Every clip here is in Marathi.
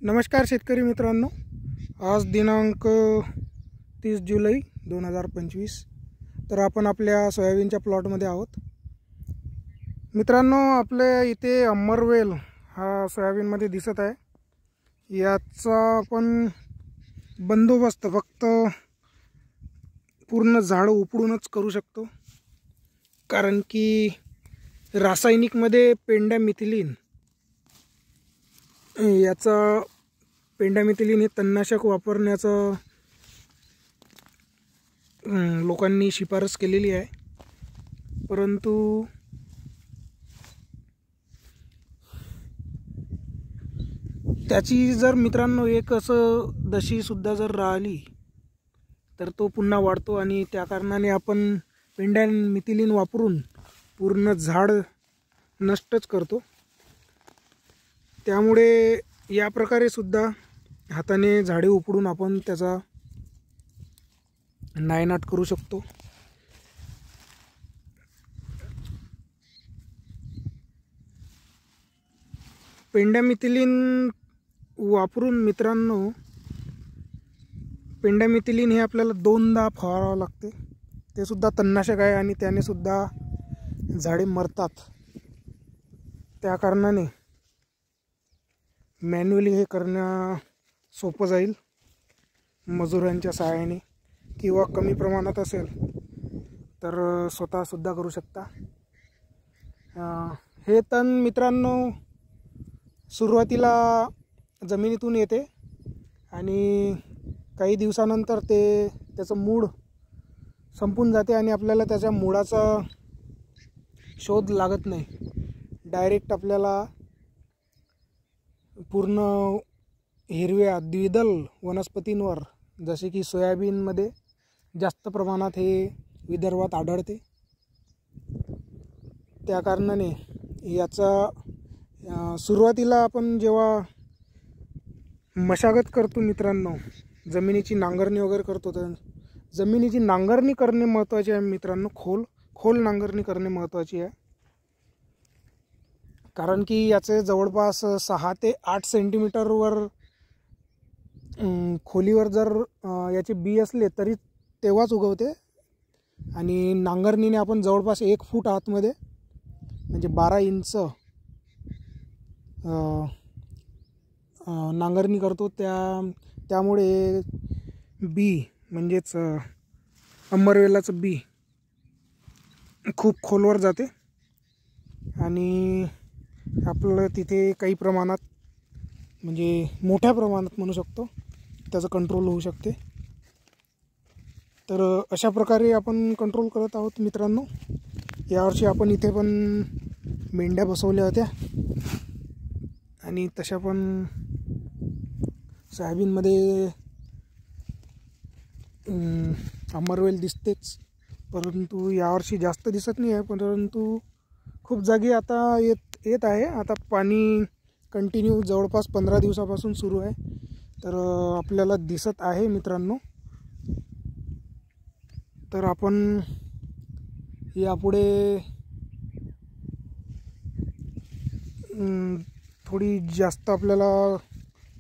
नमस्कार शेतकरी मित्रांनो, आज दिनांक 30 जुलै 2025. तर आपण आपल्या सोयाबीनच्या प्लॉटमध्ये आहोत. मित्रांनो, आपल्या इथे अमरवेल हा सोयाबीनमध्ये दिसत आहे. याचा आपण बंदोबस्त फक्त पूर्ण झाड उपडूनच करू शकतो, कारण की रासायनिकमध्ये पेंडामिथिलीन याचा पेंडामिथिलीन हे तणनाशक वापरण्याचं लोकांनी शिफारस केलेली आहे. परंतु त्याची जर मित्रांनो एक असं दशीसुद्धा जर राहिली तर तो पुन्हा वाढतो, आणि त्या कारणाने आपण पेंडामिथिलीन वापरून पूर्ण झाड नष्टच करतो. त्यामुळे या प्रकारे सुद्धा हाताने झाडे उपडून आपण त्याचा नायनाट करू शकतो. पेंडामिथिलीन वापरून मित्रांनो, पेंडामिथिलीन हे आपल्याला 2दा फवारावं लागते. ते सुद्धा तणनाशक आहे आणि त्याने सुद्धा झाडे मरतात. त्या कारणाने मॅन्युअली हे करणं सोपं जाईल मजुरांच्या सहाय्याने, किंवा कमी प्रमाणात असेल तर स्वतःसुद्धा करू शकता. हे तण मित्रांनो सुरुवातीला जमिनीतून येते आणि काही दिवसानंतर त्याचं मूळ संपून जाते आणि आपल्याला त्याच्या मुळाचा शोध लागत नाही. डायरेक्ट आपल्याला पूर्ण हिरव्या द्विदल वनस्पतींवर, जसे की सोयाबीनमध्ये जास्त प्रमाणात हे विदर्भात आढळते. त्या कारणाने याचा सुरुवातीला आपण जेव्हा मशागत करतो मित्रांनो, जमिनीची नांगरणी वगैरे करतो, तर जमिनीची नांगरणी करणे महत्त्वाचे आहे मित्रांनो. खोल नांगरणी करणे महत्त्वाची आहे, कारण की याचे जवळपास 6 ते 8 सेंटीमीटरवर खोलीवर जर याचे बी असले तरी तेव्हाच उगवते. आणि नांगरणीने आपण जवळपास 1 फूट आतमध्ये, म्हणजे 12 इंच नांगरणी करतो. त्यामुळे बी म्हणजेच अमरवेलाचं बी खूप खोलवर जाते आणि आपलं तिथे काही प्रमाणात, म्हणजे मोठ्या प्रमाणात म्हणू शकतो, त्याचं कंट्रोल होऊ शकते. तर अशा प्रकारे आपण कंट्रोल करत आहोत मित्रांनो. यावर्षी आपण इथे पण मेंढ्या बसवल्या होत्या आणि तशा पण सोयाबीनमध्ये अमरवेल दिसतेच, परंतु यावर्षी जास्त दिसत नाही आहे. परंतु खूप जागी आता येत आहे. आता पाणी कंटिन्यू जवळपास 15 दिवसापासून सुरू आहे, तर आपल्याला दिसत आहे मित्रांनो. तर आपण यापुढे थोडी जास्त आपल्याला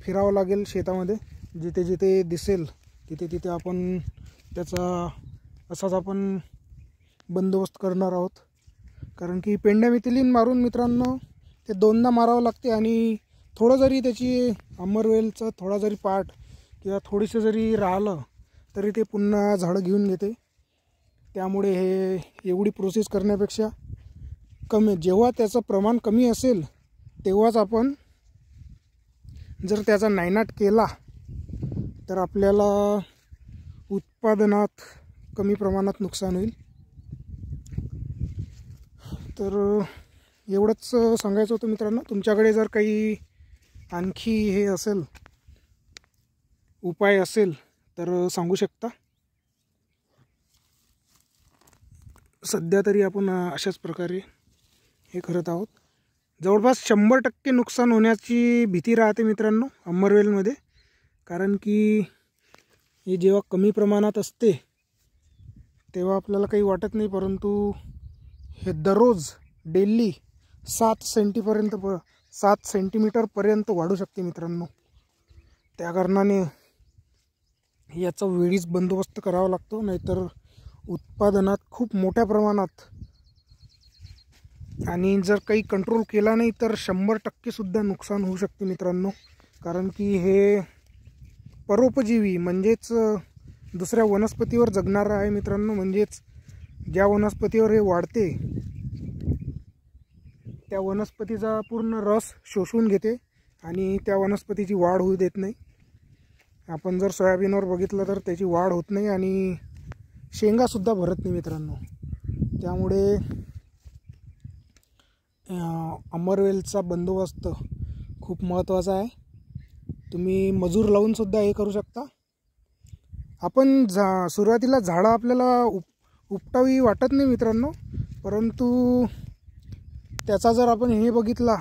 फिरावं लागेल शेतामध्ये. जिथे जिथे दिसेल तिथे आपण त्याचा असाच आपण बंदोबस्त करणार आहोत. कारण की पेंडामिथिलीन मारून मित्रांनो ते 2दा मारावं लागते, आणि थोडं जरी त्याची अमरवेलचं थोडा जरी पार्ट किंवा थोडीसं जरी राहिलं तरी ते पुन्हा झाडं घेऊन घेते. त्यामुळे हे एवढी प्रोसेस करण्यापेक्षा जेव्हा त्याचं प्रमाण कमी असेल तेव्हाच आपण जर त्याचा नायनाट केला तर आपल्याला उत्पादनात कमी प्रमाणात नुकसान होईल. तर एवढंच सांगायचं होतं मित्रांनो. तुमच्याकडे जर काही आणखी हे असेल, उपाय असेल तर सांगू शकता. सध्या तरी आपण अशाच प्रकारे हे करत आहोत. जवळपास 100% नुकसान होण्याची भीती राहते मित्रांनो अमरवेलमध्ये, कारण की हे जेव्हा कमी प्रमाणात असते तेव्हा आपल्याला काही वाटत नाही, परंतु हे दररोज डेली 7 सेंटीमीटरपर्यंत वाढू शकते मित्रांनो. त्या कारणाने याचा वेळीच बंदोबस्त करावा लागतो, नाहीतर उत्पादनात खूप मोठ्या प्रमाणात आणि जर काही कंट्रोल केला नाही तर 100% सुद्धा नुकसान होऊ शकते मित्रांनो. कारण की हे परोपजीवी म्हणजेच दुसऱ्या वनस्पतीवर जगणारा आहे मित्रांनो. म्हणजेच ज्या वनस्पतीवर हे वाढते त्या वनस्पतीचा पूर्ण रस शोषून घेते आणि त्या वनस्पतीची वाढ होऊ देत नाही. आपण जर सोयाबीनवर बघितलं तर त्याची वाढ होत नाही आणि शेंगासुद्धा भरत नाही मित्रांनो. त्यामुळे अमरवेलचा बंदोबस्त खूप महत्त्वाचा आहे. तुम्ही मजूर लावूनसुद्धा हे करू शकता. आपण सुरुवातीला झाडं आपल्याला उपटावी वाटत नाही मित्रांनो, परंतु त्याचा जर आपण हे बघितला,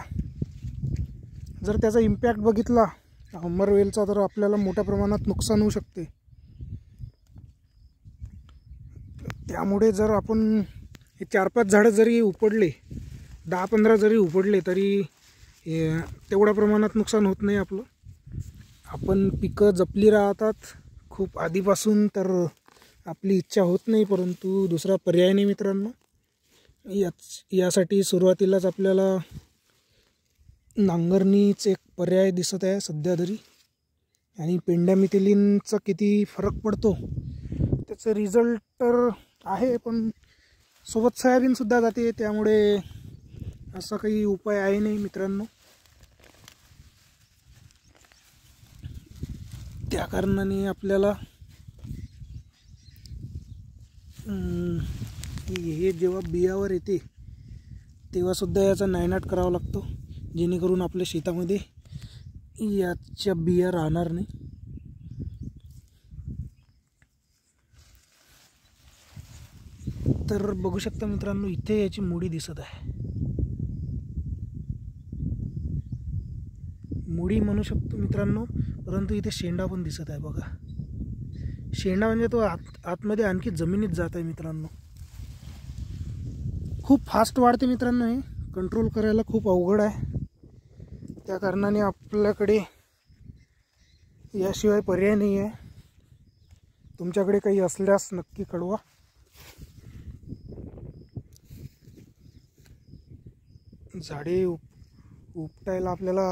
जर त्याचा इम्पॅक्ट बघितला अमरवेलचा, तर आपल्याला मोठ्या प्रमाणात नुकसान होऊ शकते. त्यामुळे जर आपण हे 4-5 झाडं जरी उपडले, 10-15 जरी उपडले, तरी तेवढ्या प्रमाणात नुकसान होत नाही आपलं. आपण पिकं जपली राहतात खूप आधीपासून, तर आपली इच्छा होत नाही, परंतु दुसरा पर्याय नाही मित्रांनो. यासाठी सुरुवातीलाच आपल्याला नांगरणीच एक पर्याय दिसत आहे सध्या तरी. आणि पेंड्यामिथिलिनचा किती फरक पडतो त्याचं रिझल्ट तर आहे, पण सोबत सोयाबीनसुद्धा जाते, त्यामुळे असा काही उपाय आहे नाही मित्रांनो. त्या कारणाने आपल्याला हे जेव्हा बियावर येते तेव्हासुद्धा याचा नायनाट करावा लागतो, जेणेकरून आपल्या शेतामध्ये याच्या बिया राहणार नाही. तर बघू शकता मित्रांनो, इथे याची मुळी दिसत आहे. मुळी म्हणू शकतो मित्रांनो, परंतु इथे शेंडा पण दिसत आहे बघा. शेंडा म्हणजे तो आतमध्ये आणखी जमिनीत जात आहे मित्रांनो. खूप फास्ट वाढते मित्रांनो, हे कंट्रोल करायला खूप अवघड आहे. त्या कारणाने आपल्याकडे याशिवाय पर्याय नाही आहे. तुमच्याकडे काही असल्यास नक्की कळवा. झाडे उपटायला आपल्याला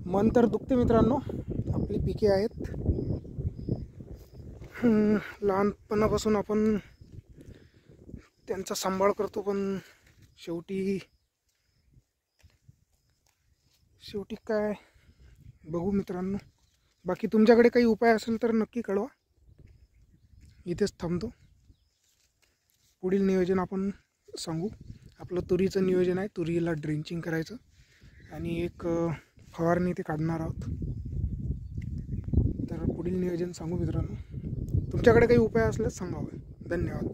मन तर दुखते मित्रांनो. आपली पिके आहेत, लहानपणापासून आपण त्यांचा सांभाळ करतो, पण शेवटी काय बघू मित्रांनो. बाकी तुमच्याकडे काही उपाय असेल तर नक्की कळवा. इथेच थांबतो. पुढील नियोजन आपण सांगू. आपलं तुरीचं नियोजन आहे. तुरीला ड्रेंचिंग करायचं आणि एक फवारणी ते काढणार आहोत. तर पुढील नियोजन सांगू मित्रांनो. तुमच्याकडे काही उपाय असल्यास सांगावे. धन्यवाद.